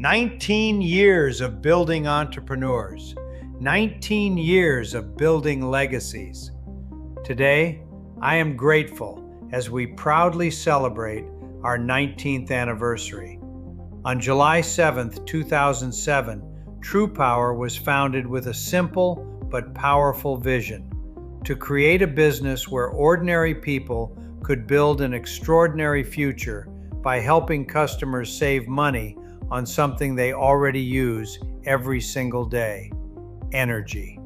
19 years of building entrepreneurs, 19 years of building legacies. Today, I am grateful as we proudly celebrate our 19th anniversary. On July 7th, 2007, TruPowur was founded with a simple but powerful vision: to create a business where ordinary people could build an extraordinary future by helping customers save money on something they already use every single day: energy.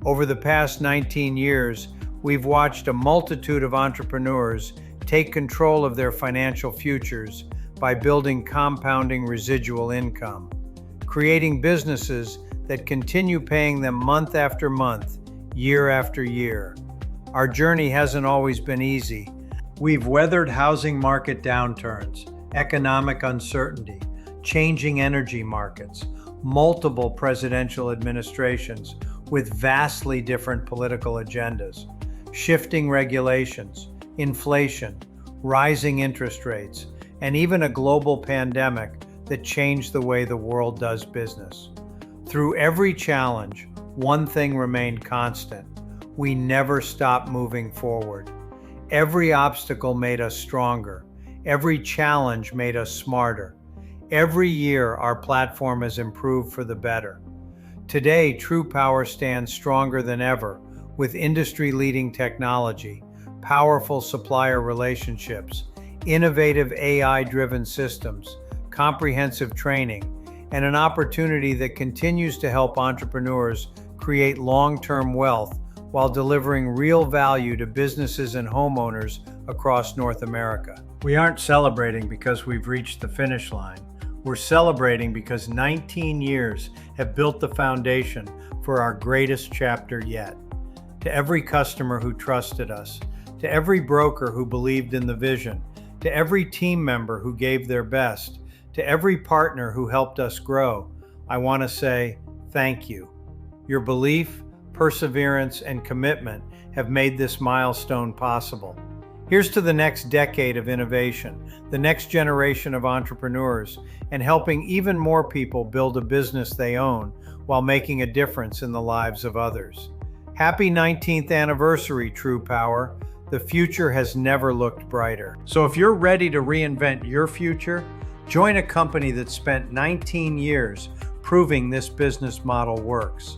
Over the past 19 years, we've watched a multitude of entrepreneurs take control of their financial futures by building compounding residual income, creating businesses that continue paying them month after month, year after year. Our journey hasn't always been easy. We've weathered housing market downturns, economic uncertainty, changing energy markets, multiple presidential administrations with vastly different political agendas, shifting regulations, inflation, rising interest rates, and even a global pandemic that changed the way the world does business. Through every challenge, one thing remained constant: we never stopped moving forward. Every obstacle made us stronger. Every challenge made us smarter. Every year, our platform has improved for the better. Today, TruPowur stands stronger than ever with industry-leading technology, powerful supplier relationships, innovative AI-driven systems, comprehensive training, and an opportunity that continues to help entrepreneurs create long-term wealth while delivering real value to businesses and homeowners across North America. We aren't celebrating because we've reached the finish line. We're celebrating because 19 years have built the foundation for our greatest chapter yet. To every customer who trusted us, to every broker who believed in the vision, to every team member who gave their best, to every partner who helped us grow, I want to say thank you. Your belief, perseverance, and commitment have made this milestone possible. Here's to the next decade of innovation, the next generation of entrepreneurs, and helping even more people build a business they own while making a difference in the lives of others. Happy 19th anniversary, TruPowur. The future has never looked brighter. So if you're ready to reinvent your future, join a company that spent 19 years proving this business model works.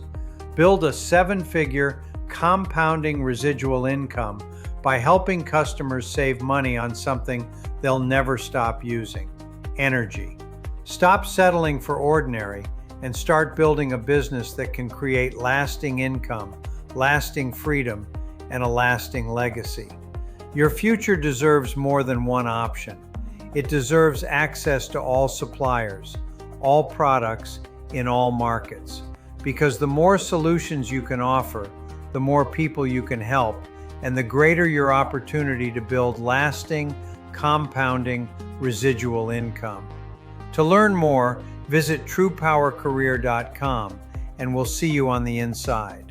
Build a 7-figure compounding residual income by helping customers save money on something they'll never stop using: energy. Stop settling for ordinary and start building a business that can create lasting income, lasting freedom, and a lasting legacy. Your future deserves more than one option. It deserves access to all suppliers, all products, in all markets. Because the more solutions you can offer, the more people you can help, and the greater your opportunity to build lasting, compounding, residual income. To learn more, visit TruPowurCareer.com, and we'll see you on the inside.